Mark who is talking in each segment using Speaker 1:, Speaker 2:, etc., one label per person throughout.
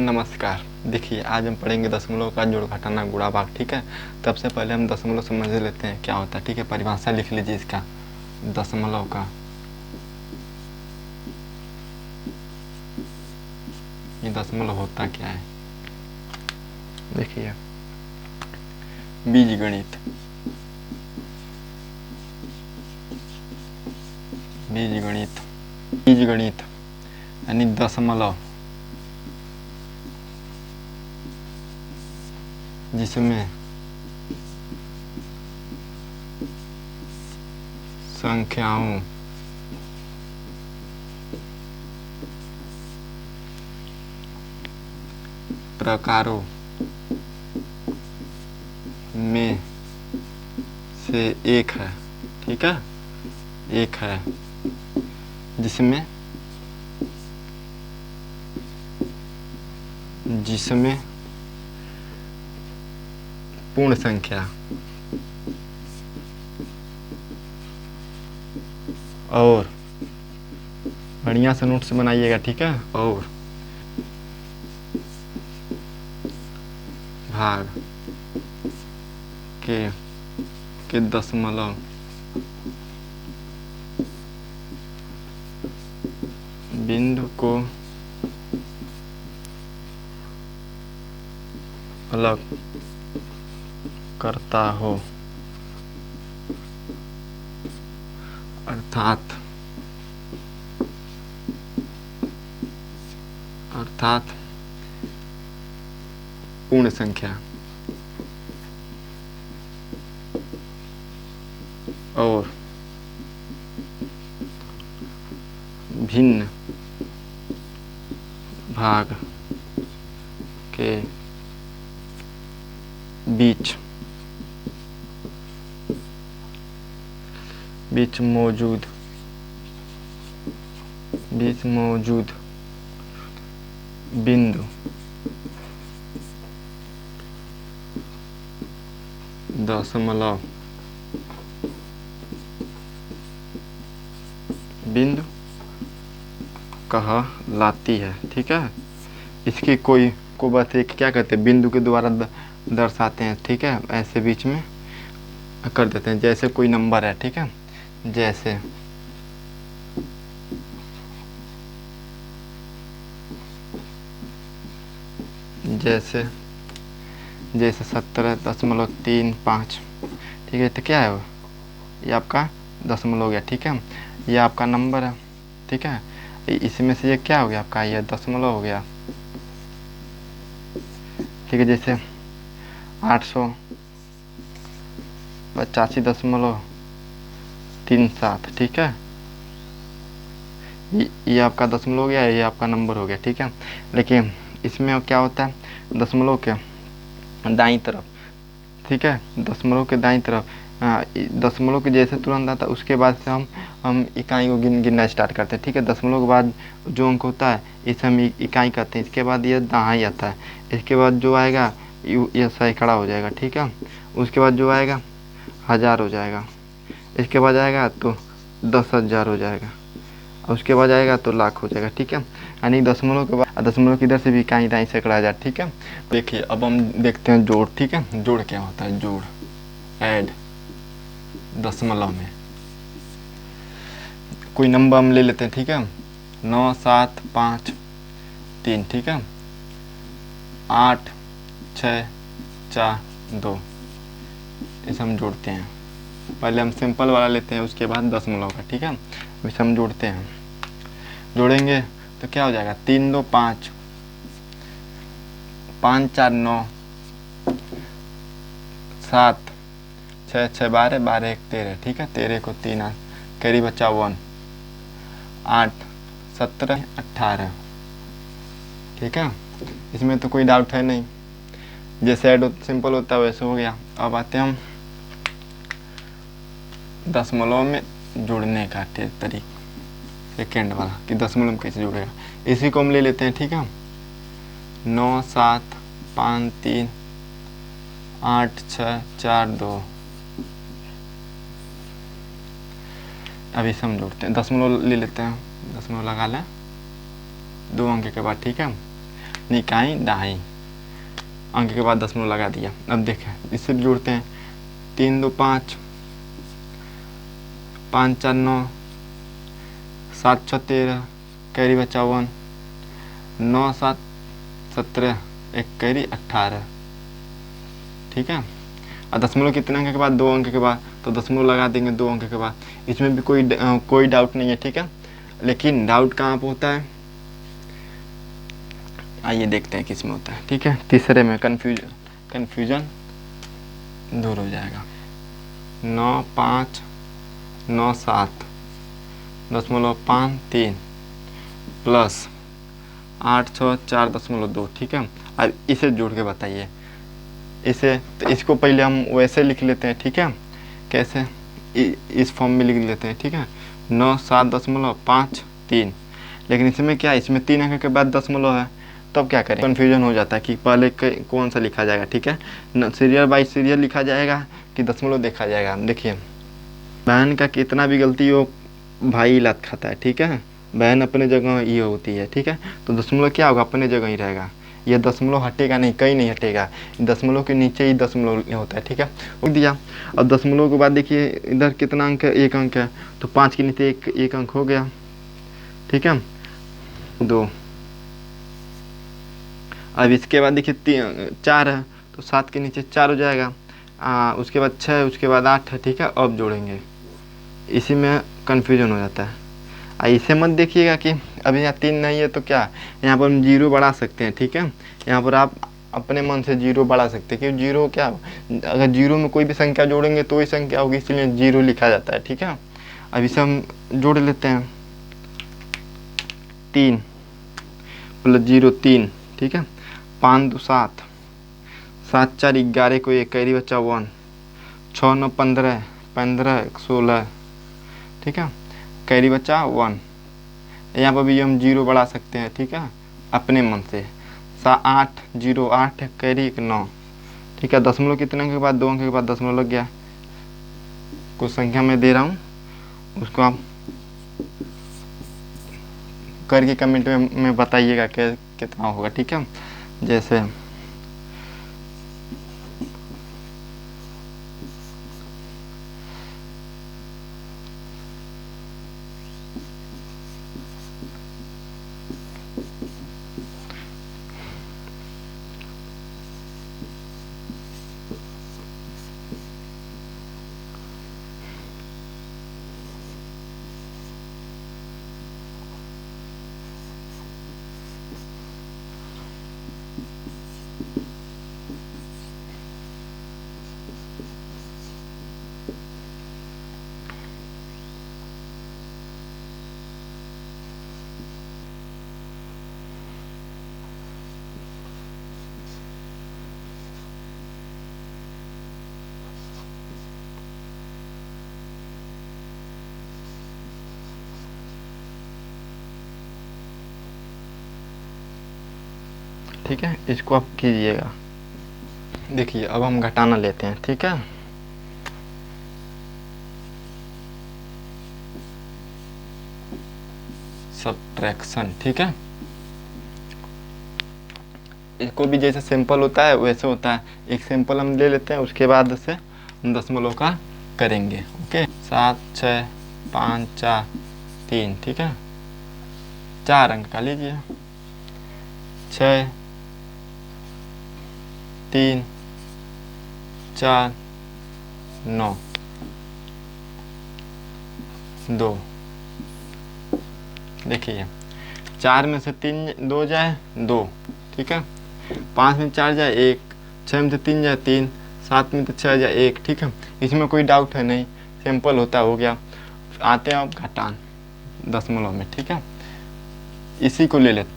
Speaker 1: नमस्कार। देखिए, आज हम पढ़ेंगे दशमलव का जोड़ घटाना गुणा भाग। ठीक है, तब से पहले हम दशमलव समझ लेते हैं क्या होता है। ठीक है, परिभाषा लिख लीजिए इसका, दशमलव का। ये दशमलव होता क्या है, देखिए। बीजगणित, बीजगणित, बीजगणित यानी दशमलव जिसमें संख्याओं प्रकारों में से एक है। ठीक है, एक है जिसमें पूर्ण संख्या और बढ़िया से नोट्स बनाइएगा। ठीक है, और भाग के दशमलव बिंदु को अलग करता हो, अर्थात पूर्ण संख्या और भिन्न भाग के बीच मौजूद बिंदु दशमलव बिंदु कहलाती है। ठीक है, इसकी कोई को बस एक क्या कहते हैं, बिंदु के द्वारा दर्शाते हैं। ठीक है, ऐसे बीच में कर देते हैं, जैसे कोई नंबर है। ठीक है, जैसे जैसे 17.35। ठीक है, तो क्या है वो, ये आपका दशमलव हो गया। ठीक है, ये आपका नंबर है। ठीक है, इसमें से ये क्या हो गया आपका, ये दशमलव हो गया। ठीक है, जैसे 885.37। ठीक है, ये आपका दशमलव हो गया, ये आपका नंबर हो गया। ठीक है, लेकिन इसमें क्या होता है, दशमलव के दाईं तरफ। ठीक है, दशमलव के दाईं तरफ दशमलव के जैसे तुरंत आता है, उसके बाद से हम इकाई को गिनना स्टार्ट करते हैं। ठीक है, दशमलव के बाद जो अंक होता है इसे हम इकाई कहते हैं। इसके बाद ये दहाई आता है, इसके बाद जो आएगा ये सैकड़ा हो जाएगा। ठीक है, उसके बाद जो आएगा 1000 हो जाएगा, इसके बाद आएगा तो 10,000 हो जाएगा, और उसके बाद आएगा तो लाख हो जाएगा। ठीक है, यानी दशमलव के बाद दशमलव की इधर से भी इकाई दाई सैकड़ा आ जाए। ठीक है, देखिए अब हम देखते हैं जोड़। ठीक है, जोड़ क्या होता है, जोड़, ऐड दशमलव में कोई नंबर हम ले लेते हैं। ठीक है, 9753। ठीक है, 8642, इसे हम जोड़ते हैं। पहले हम सिंपल वाला लेते हैं, उसके बाद दशमलव का। ठीक है, इसे हम जोड़ते हैं, जोड़ेंगे तो क्या हो जाएगा, 3 2 5, 5 4 9, 7 6 6 12, 12 1 13। ठीक है, 13 को 3 कैरी बचा 1, 8 17 18। ठीक है, इसमें तो कोई डाउट है नहीं, जैसे ऐड सिंपल होता है वैसे हो गया। अब आते हैं हम दशमलव में जोड़ने का तरीका, सेकेंड वाला कि दशमलव में कैसे जोड़ेगा, इसी को हम ले लेते हैं। ठीक है, 9 7 5 3 8 6 4 2। अभी से हम जोड़ते हैं, दशमलव ले लेते हैं, दशमलव लगा लें 2 अंक के बाद। ठीक है, निकाई दाई, अंक के बाद दशमलव लगा दिया। अब देखें इससे जोड़ते हैं, 3 2 5, 5 4 9, 7 6 13, कैरी बचा 1, 9 7 17, एक कैरी 18। ठीक है, और दशमलव कितने अंक के बाद? 2 अंक के बाद, तो दशमलव लगा देंगे 2 अंक के बाद। इसमें भी कोई डाउट नहीं है। ठीक है, लेकिन डाउट कहाँ पर होता है, आइए देखते हैं किस में होता है। ठीक है, तीसरे में कन्फ्यूजन दूर हो जाएगा। 9 5 9 7 दशमलव 5 3 प्लस 8 6 4.2। ठीक है, अब इसे जोड़ के बताइए इसे, तो इसको पहले हम वैसे लिख लेते हैं। ठीक है, कैसे? इस फॉर्म में लिख लेते हैं। ठीक है, 9 7.5 3, लेकिन इसमें क्या है, इसमें 3 अंक के बाद दशमलव है, तब क्या करें? कन्फ्यूजन हो जाता है कि पहले कौन सा लिखा जाएगा। ठीक है, सीरियल बाई सीरियल लिखा जाएगा कि दशमलव देखा जाएगा। देखिए बहन का कितना भी गलती हो, भाई लात खाता है। ठीक है, बहन अपने जगह ये होती है। ठीक है, तो दशमलव क्या होगा? अपने जगह ही रहेगा। ये दशमलव हटेगा नहीं, कहीं नहीं हटेगा, दशमलव के नीचे ही दशमलव होता है। ठीक है, उठ दिया। अब दशमलव के बाद देखिए इधर कितना अंक है? 1 अंक है, तो 5 के नीचे एक अंक हो गया। ठीक है, 2। अब इसके बाद देखिए 4 है, तो 7 के नीचे 4 हो जाएगा। उसके बाद 6, उसके बाद 8 है। ठीक है, अब जोड़ेंगे, इसी में कन्फ्यूजन हो जाता है। इसे मत देखिएगा कि अभी यहाँ 3 नहीं है तो क्या, यहाँ पर हम 0 बढ़ा सकते हैं। ठीक है, यहाँ पर आप अपने मन से 0 बढ़ा सकते हैं, क्योंकि 0 क्या, अगर 0 में कोई भी संख्या जोड़ेंगे तो ही संख्या होगी, इसलिए 0 लिखा जाता है। ठीक है, अब इसे हम जोड़ लेते हैं, 3 प्लस 0 3। ठीक है, 5 2 7, 7 4 11 को 1 कैरी बचा 1, 6 9 15 15 16। ठीक है, कैरी बचा 1। यहाँ पर भी हम 0 बढ़ा सकते हैं। ठीक है, अपने मन से। 8 0 8 कैरी 1 9। ठीक है, दशमलव कितने अंक के बाद? 2 अंक के बाद दशमलव लग गया। कुछ संख्या मैं दे रहा हूँ, उसको आप करके कमेंट में बताइएगा कि कितना होगा। ठीक है, जैसे ठीक है, इसको आप कीजिएगा। देखिए अब हम घटाना लेते हैं। ठीक है, सब्ट्रैक्शन। ठीक है, इसको भी जैसे सिंपल होता है वैसे होता है। एक सिंपल हम ले लेते हैं, उसके बाद से दशमलव का करेंगे। ओके, 7 6 5 4 3। ठीक है, 4 अंक का लीजिए, 6 3 4 9 2। देखिए 4 में से 3 2 जाए 2। ठीक है, 5 में 4 जाए 1, 6 में से 3 जाए 3, 7 में से 6 जाए 1। ठीक है, इसमें कोई डाउट है नहीं, सिंपल होता हो गया। आते हैं अब घटान दशमलव में। ठीक है, इसी को ले लेते,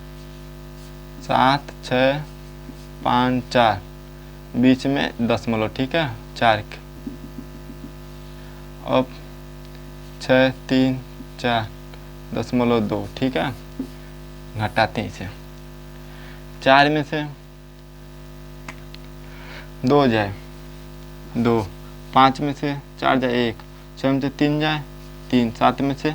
Speaker 1: 7 6 5 4, बीच में दशमलव। ठीक है, 4। अब 6 3 4 दशमलव 2। ठीक है, घटाते हैं इसे, 4 में से 2 जाए 2, 5 में से 4 जाए 1, 6 में से 3 जाए 3, 7 में से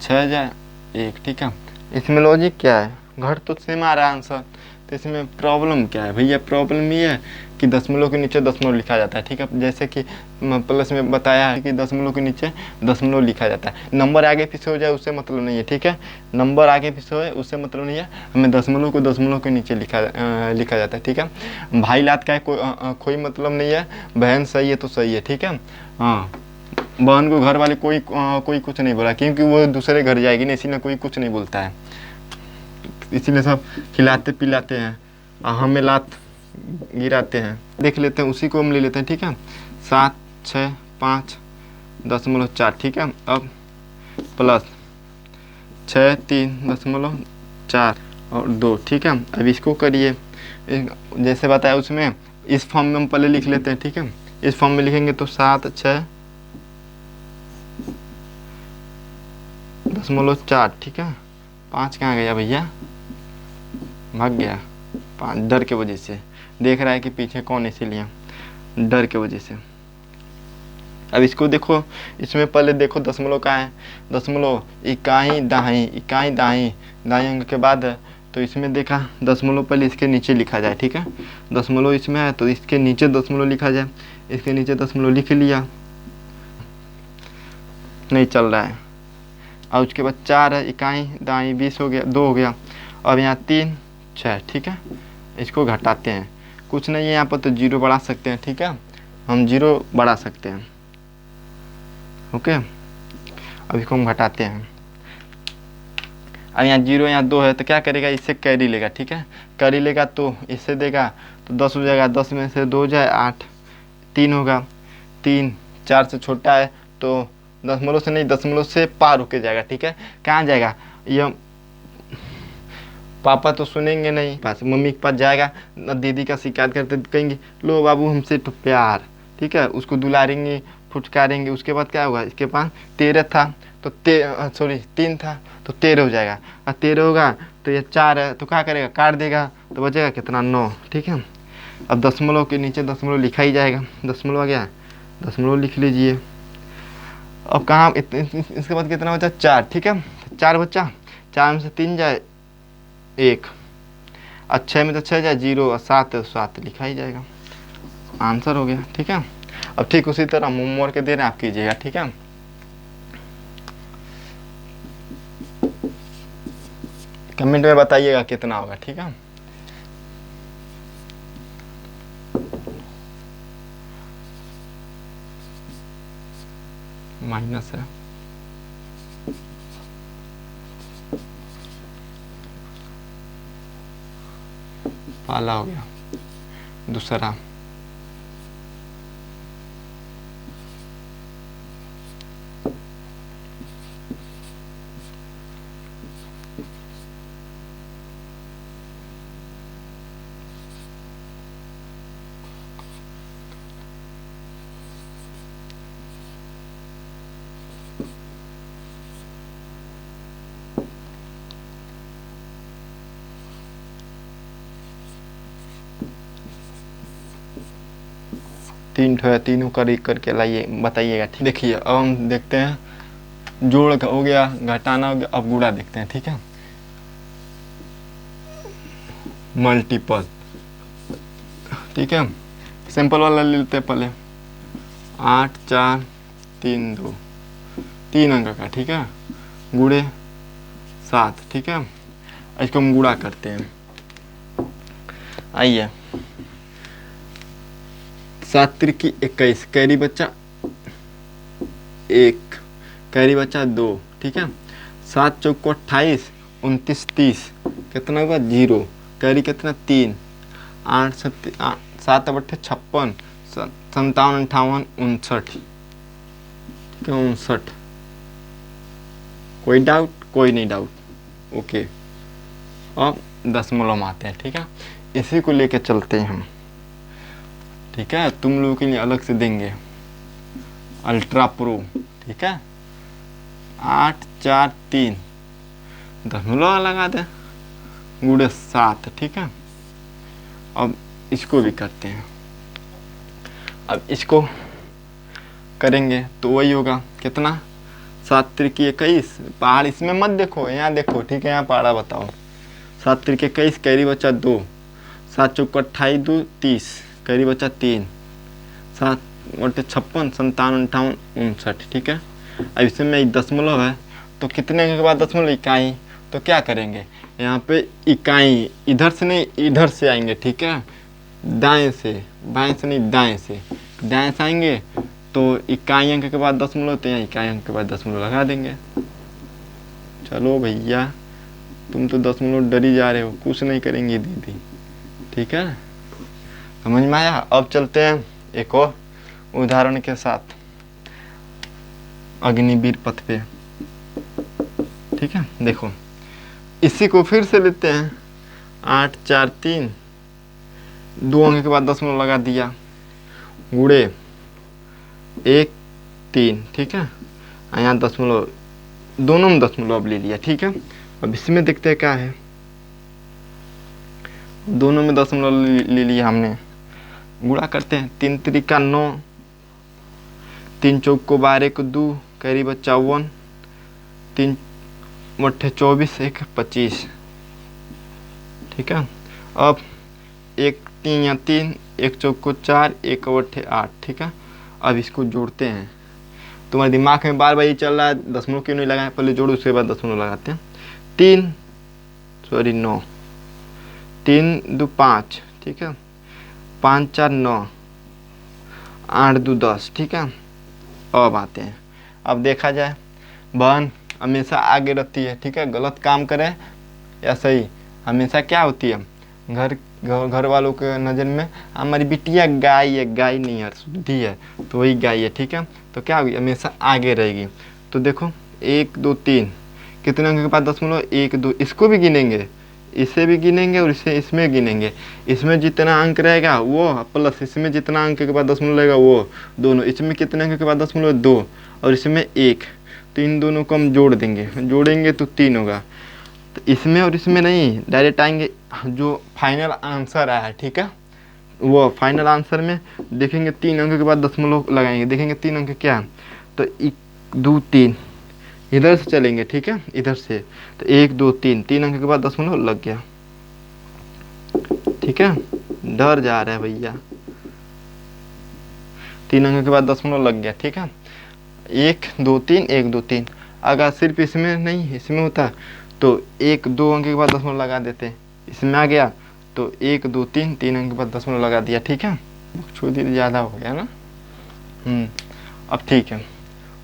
Speaker 1: 6 जाए 1। ठीक है, इसमें लॉजिक क्या है? घट तो सेम आ रहा है आंसर, तो इसमें प्रॉब्लम क्या है भैया? प्रॉब्लम ये है कि दशमलव के नीचे दशमलव लिखा जाता है, ठीक है। जैसे कि प्लस में बताया है कि दशमलव के नीचे दशमलव लिखा जाता है। नंबर आगे पीछे हो जाए उससे मतलब नहीं है, ठीक है। नंबर आगे पीछे हो उससे मतलब नहीं है, हमें दशमलव को दशमलव के नीचे लिखा जाता है, ठीक है। भाई लात का कोई मतलब नहीं है, बहन सही है तो सही है, ठीक है। हाँ, बहन को घर वाले कोई कुछ नहीं बोला, क्योंकि वो दूसरे घर जाएगी ना, इसीलिए कोई कुछ नहीं बोलता है, इसीलिए सब खिलाते पिलाते हैं और हमें लात गिराते हैं। देख लेते हैं, उसी को हम ले लेते हैं, ठीक है। 7, 6, 5.4, ठीक है। अब प्लस 6, 3.4 और 2, ठीक है। अब इसको करिए जैसे बताया उसमें, इस फॉर्म में हम पहले लिख लेते हैं, ठीक है। इस फॉर्म में लिखेंगे तो 7, 6.4, ठीक है। 5 कहाँ गया भैया? भाग गया 5, डर के वजह से, देख रहा है कि पीछे कौन, इसीलिए डर के वजह से। अब इसको देखो, इसमें पहले देखो दशमलव का है, दशमलव इकाई दाई, इकाई दाई, दाई अंक के बाद है, तो इसमें देखा दशमलव पहले इसके नीचे लिखा जाए, ठीक है। दशमलव इसमें है तो इसके नीचे दशमलव लिखा जाए, इसके नीचे दशमलव लिख लिया, नहीं चल रहा है। और उसके बाद 4 है, इकाई दाई 20 हो गया, 2 हो गया। अब यहाँ 3, 6, ठीक है। इसको घटाते हैं, कुछ नहीं है यहाँ पर, तो 0 बढ़ा सकते हैं, ठीक है। हम 0 बढ़ा सकते हैं, ओके। अब इसको हम घटाते हैं। अब यहाँ 0 यहाँ 2 है तो क्या करेगा, इससे कैरी लेगा, ठीक है। कैरी लेगा तो इससे देगा तो 10 हो जाएगा, 10 में से 2 जाए 8, 3 होगा। 3 4 से छोटा है तो दशमलव से नहीं, दशमलव से पार होके जाएगा, ठीक है। कहाँ जाएगा? ये पापा तो सुनेंगे नहीं, पास मम्मी के पास जाएगा, दीदी का शिकायत करते कहेंगे लो बाबू हमसे तो प्यार, ठीक है। उसको दुलारेंगे, फुटकारेंगे। उसके बाद क्या होगा, इसके पास 13 था तो 3 था तो 13 हो जाएगा, और 13 होगा तो ये 4 है तो क्या करेगा, काट देगा, तो बचेगा कितना, 9, ठीक है। अब दशमलव के नीचे दशमलव लिखा ही जाएगा, दशमलव आ गया, दशमलव लिख लीजिए। अब कहाँ, इसके बाद कितना बचा, 4, ठीक है। 4 बचा, 4 में से 3 जाए 1, और 6 में तो 6 जाए 0, और 7 है 7 लिखा ही जाएगा, आंसर हो गया, ठीक है। अब ठीक उसी तरह होमवर्क दे रहे हैं, आप कीजिएगा, ठीक है। कमेंट में बताइएगा कितना होगा, ठीक है। माइनस है, पाला हो गया, दूसरा तीन ठो है, तीनों करके लाइए, बताइएगा, ठीक। देखिए अब हम देखते हैं, जोड़ हो गया, घटाना हो गया, अब गुणा देखते हैं, ठीक है। मल्टीपल, ठीक है। सिंपल वाला ले लेते हैं पहले, 8, 4, 3, 2, 3 अंक का, ठीक है, गुणे 7, ठीक है। इसको हम गुणा करते हैं, आइए। 7 त्रिकी 21, कैरी बच्चा 1, कैरी बच्चा 2, ठीक है। 7 चौको 28, 29 30, कितना हुआ 0, कैरी कितना 3, 8 7 8 56, 57 58 59, ठीक है, 59। कोई डाउट? कोई नहीं डाउट, ओके। अब दशमलव में आते हैं, ठीक है। इसी को लेके चलते हैं हम, ठीक है। तुम लोगों के लिए अलग से देंगे अल्ट्रा प्रो, ठीक है। 8 4 3 दशमलव लगा दे, गुणे 7, ठीक है। अब इसको भी करते हैं, अब इसको करेंगे तो वही होगा, कितना, 7 त्रिकी 21, पहाड़ इसमें मत देखो, यहाँ देखो, ठीक है, यहाँ पहाड़ा बताओ। 7 त्रिकी 21, कैरी बचा 2, 7 चौक 28 2 30, करीब बचा 3, 7 बटे 56, 57 58 59। ठीक है, अब इसमें दशमलव है तो कितने अंक के बाद दशमलव? इकाई। तो क्या करेंगे यहाँ पे, इकाई इधर से नहीं इधर से आएंगे। ठीक है, दाएं से, बाएं से नहीं दाएं से, दाएं से आएंगे तो इकाई अंक के बाद दशमलव, तो यहाँ इकाई अंक के बाद दशमलव लगा देंगे। चलो भैया, तुम तो दशमलव डरी जा रहे हो, कुछ नहीं करेंगी दीदी। ठीक है, समझ में आया? अब चलते हैं एक और उदाहरण के साथ अग्निवीर पथ पे। ठीक है, देखो इसी को फिर से लेते हैं। 8 4 3, 2 अंक के बाद दशमलव लगा दिया, गुड़े 1 3। ठीक है, यहाँ दशमलव, दोनों में दशमलव अब ले लिया। ठीक है, अब इसमें देखते हैं क्या है। दोनों में दशमलव ले लिया हमने, गुणा करते हैं। 3 त्रिका 9, 3 चौक को 12 को 2, करीब 54, 3 मट्ठे 24 1 25। ठीक है, अब 1 3 या 3, 1 चौक को 4, 1 अट्ठे 8। ठीक है, अब इसको जोड़ते हैं। तुम्हारे दिमाग में बार बार ये चल रहा है दशमलव क्यों नहीं लगाए, पहले जोड़ो उसके बाद दशमलव लगाते हैं। 9, 3 2 5। ठीक है, 5 4 9, 8 2 10। ठीक है, अब आते हैं। अब देखा जाए, बहन हमेशा आगे रहती है। ठीक है, गलत काम करे या सही, हमेशा क्या होती है, घर वालों के नज़र में हमारी बिटिया गाय है, गाय नहीं है, शुद्धि है, तो वही गाय है। ठीक है, तो क्या होगी, हमेशा आगे रहेगी। तो देखो 1 2 3, कितने अंक के बाद दशमलव? 1 2, इसको भी गिनेंगे, इसे भी गिनेंगे और इसे इसमें गिनेंगे। इसमें जितना अंक रहेगा वो प्लस इसमें जितना अंक के बाद दशमलव रहेगा वो, दोनों। इसमें कितने अंक के बाद दशमलव? 2, और इसमें 1, तो इन दोनों को हम जोड़ देंगे, जोड़ेंगे तो 3 होगा। तो इसमें और इसमें नहीं, डायरेक्ट आएंगे जो फाइनल आंसर आया है। ठीक है, वो फाइनल आंसर में देखेंगे 3 अंक के बाद दशमलव लगाएंगे, देखेंगे 3 अंक क्या है, तो 1 2 3, इधर से चलेंगे। ठीक है, इधर से, तो 1 2 3, 3 अंक के बाद दशमलव लग गया। ठीक है, डर जा रहा है भैया, 3 अंक के बाद दशमलव लग गया। ठीक है, 1 2 3 1 2 3। अगर सिर्फ इसमें नहीं इसमें होता तो 1 2 अंक के बाद दशमलव लगा देते, इसमें आ गया तो 1 2 3, 3 अंक के बाद दशमलव लगा दिया। ठीक है, छोटी ज़्यादा हो गया ना। अब ठीक है,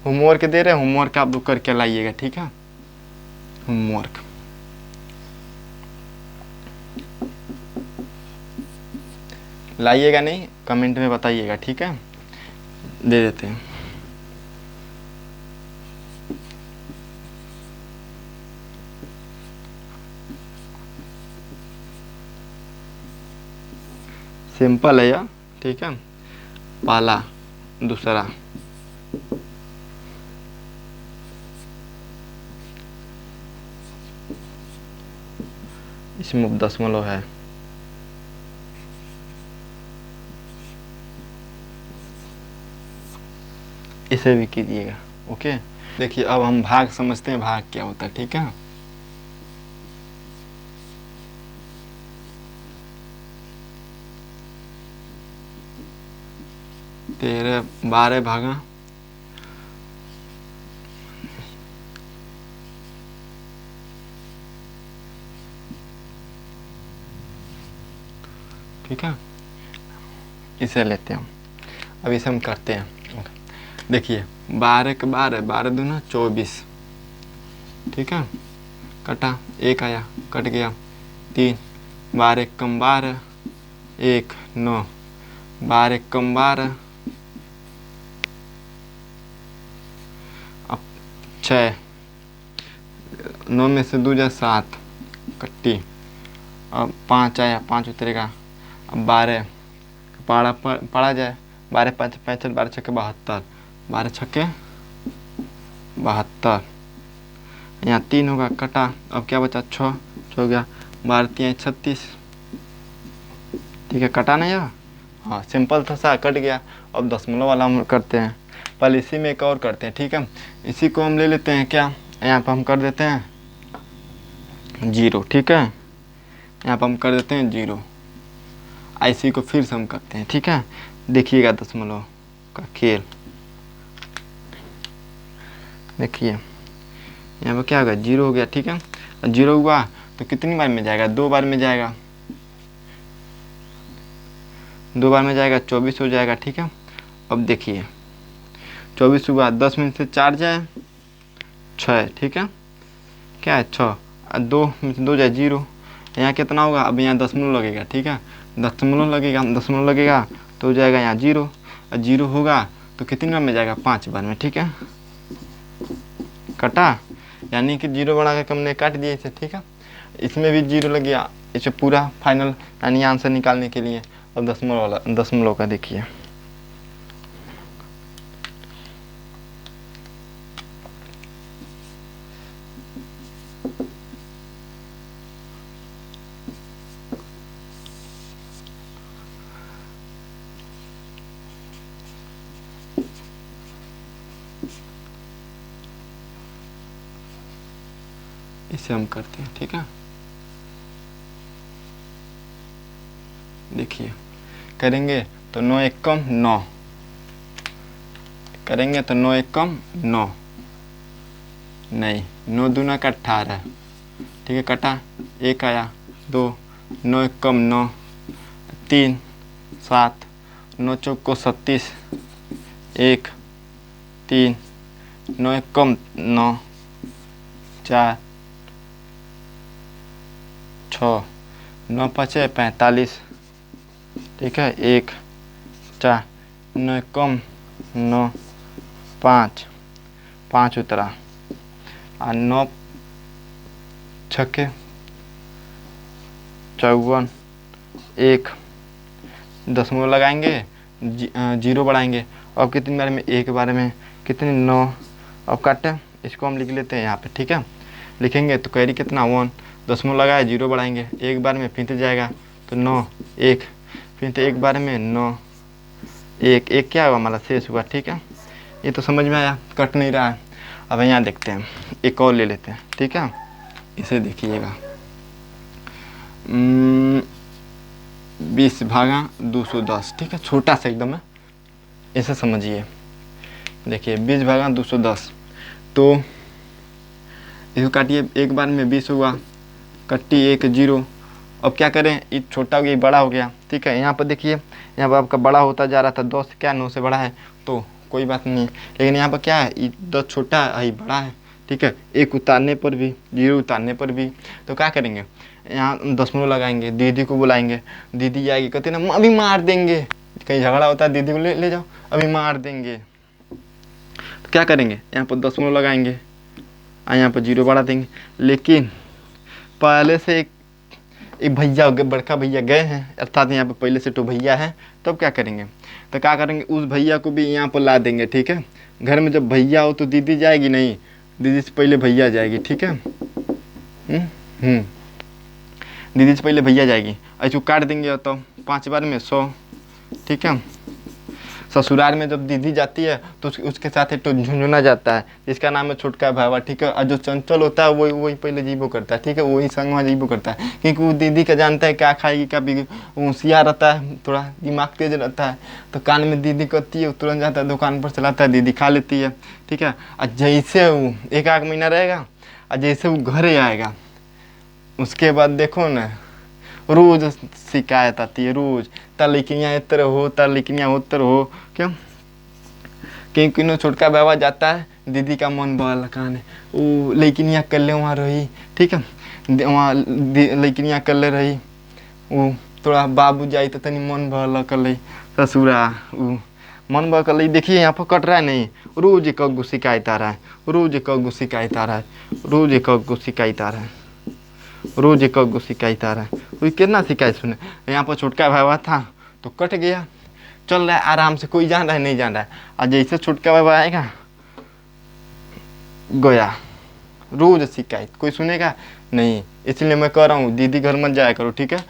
Speaker 1: होमवर्क दे रहे हैं, होमवर्क आप लोग करके लाइएगा। ठीक है, होमवर्क लाइएगा नहीं, कमेंट में बताइएगा। ठीक है, दे देते हैं। सिंपल है यार। ठीक है, पहला दूसरा, इसमें दशमलव है। इसे भी कीजिएगा। ओके, देखिए अब हम भाग समझते हैं, भाग क्या होता है। ठीक है, तेरह 12 भागा ठीक है, इसे लेते हैं। अब इसे हम करते हैं। देखिए 12 के 12, 12 दूना 24। ठीक है, कटा, 1 आया, कट गया 3, 12 कम 12 1 9, 12 कम 12 अब 6, 9 में से 2 जा 7, कट्टी। अब 5 आया, 5 उतरेगा। अब 12 पढ़ा जाए, 12 5 65, 12 छक्के 72, 12 छक्के 72। यहाँ 3 होगा, कटा। अब क्या बचा? 6 हो गया, 12 3 36। ठीक है, कटा नहीं है। हाँ, सिंपल था सा, कट गया। अब दशमलव वाला हम करते हैं। पहले इसी में एक और करते हैं। ठीक है, इसी को हम ले लेते हैं क्या, यहाँ पर हम कर देते हैं 0। ठीक है, यहाँ पर हम कर देते हैं 0। ऐसे को फिर से हम करते हैं, ठीक है। देखिएगा दशमलव का खेल, देखिए यहाँ पर क्या होगा, 0 हो गया, ठीक है। 0 हुआ तो कितनी बार में जाएगा, 2 बार में जाएगा, 2 बार में जाएगा, 24 हो जाएगा, ठीक है। अब देखिए 24 हुआ, 10 में से 4 जाए 6, ठीक है, क्या है 6, 2 में से 2 जाए 0, यहाँ कितना होगा, अब यहाँ दशमलव लगेगा, ठीक है, दशमलव लगेगा तो हो जाएगा यहाँ 0, और 0 होगा तो कितनी बार में जाएगा, 5 बार में, ठीक है। कटा, यानी कि 0 बढ़ा के हमने काट दिया इसे, ठीक है। इसमें भी 0 लग गया, इसे पूरा फाइनल यानी आंसर निकालने के लिए। अब दशमलव का देखिए, इसे हम करते हैं, ठीक है। देखिए करेंगे तो 9 1 कम 9, करेंगे तो 9 1 कम 9, नहीं 9 दूना का 18, ठीक है, कटा, 1 आया, 2, 9 1 कम 9, 3 7, 9 चौक को 37, 1 3, 9 1 कम 9, 4 6, 9 5 45, ठीक है, 1 4, 9 कम 9, 5 उतरा, और 9 छक्के 54, 1 दशमलव लगाएंगे, 0 बढ़ाएंगे, अब कितनी बार में, 1 बार में, कितनी 9, अब काटे, इसको हम लिख लेते हैं यहाँ पे, ठीक है। लिखेंगे तो कैरी कितना 1, दशमलव लगाए, 0 बढ़ाएंगे, 1 बार में फिर जाएगा तो 9 1, फिर तो 1 बार में 9 1 1 क्या हुआ हमारा, शेष हुआ, ठीक है। ये तो समझ में आया, कट नहीं रहा है। अब यहाँ देखते हैं, एक और ले लेते हैं, ठीक है। इसे देखिएगा, 20 भागा 210, ठीक है, छोटा सा एकदम है, इसे समझिए। देखिए 20 भागा 210, तो इसको काटिए, 1 बार में 20 हुआ, कट्टी 1 0। अब क्या करें, ये छोटा हो गया, ये बड़ा हो गया, ठीक है। यहाँ पर देखिए, यहाँ पर आपका बड़ा होता जा रहा था, 10 क्या 9 से बड़ा है, तो कोई बात नहीं है। लेकिन यहाँ पर क्या है, ये 10 छोटा है, ये बड़ा है, ठीक है। 1 उतारने पर भी, 0 उतारने पर भी, तो क्या करेंगे, यहाँ दशमलव लगाएंगे, दीदी को बुलाएंगे, दीदी आएगी, कहते ना अभी मार देंगे, कहीं झगड़ा होता है, दीदी को ले जाओ, अभी मार देंगे। तो क्या करेंगे, यहाँ पर दशमलव लगाएंगे और यहाँ पर 0 बढ़ा देंगे। लेकिन पहले से एक भैया, बड़का भैया गए हैं, अर्थात यहाँ पे पहले से तो भैया है, तब क्या करेंगे, तो क्या करेंगे, उस भैया को भी यहाँ पर ला देंगे, ठीक है। घर में जब भैया हो तो दीदी जाएगी नहीं, दीदी से पहले भैया जाएगी, ठीक है। दीदी से पहले भैया जाएगी, ऐसे काट देंगे तो 5 बार में 100, ठीक है। ससुराल में जब दीदी जाती है तो उसके साथ एक तो झुंझुना जाता है, जिसका नाम है छोटका भावा, ठीक है। और जो चंचल होता है वही पहले जीबो करता है, ठीक है, वही संग में जीबो करता है, क्योंकि वो दीदी का जानता है क्या खाएगी, क्या पीएगी, होशियार रहता है, थोड़ा दिमाग तेज रहता है। तो कान में दीदी कहती है, तुरंत जाता है दुकान पर चलाता है, दीदी खा लेती है, ठीक है। और जैसे वो 1 महीना रहेगा, और जैसे वो घरे आएगा, उसके बाद देखो ना, रोज शिकायत आती है, रोज तलिकनियाँ इतर हो, तलिकनियाँ उतर हो, क्यों, क्योंकि नो छोटका बाबा जाता है, दीदी का मन बहल कान, वो लैकिनियाँ कर ले वहाँ रही, ठीक है, वहाँ लैकिनियाँ कर ले रही, वो थोड़ा बाबू जाई तो तनी मन बहल कर ले, ससुरा वो मन बहल कर ले। देखिए यहाँ पर कट रहा है नहीं, रोज एक शिकायत आ रहा है, रोज एक शिकायत आ रहा है, रोज एक शिकायत आ रहा है, रोज एक शिकायत आ रहा है। कोई कितना शिकायत सुने, यहाँ पर छोटका भाई था तो कट गया, चल रहा है आराम से, कोई जान रहा है नहीं जान रहा है। और जैसे छोटका भाई आएगा गया, रोज शिकायत, कोई सुनेगा नहीं। इसलिए मैं कह रहा हूँ दीदी घर मत जाया करो, ठीक है।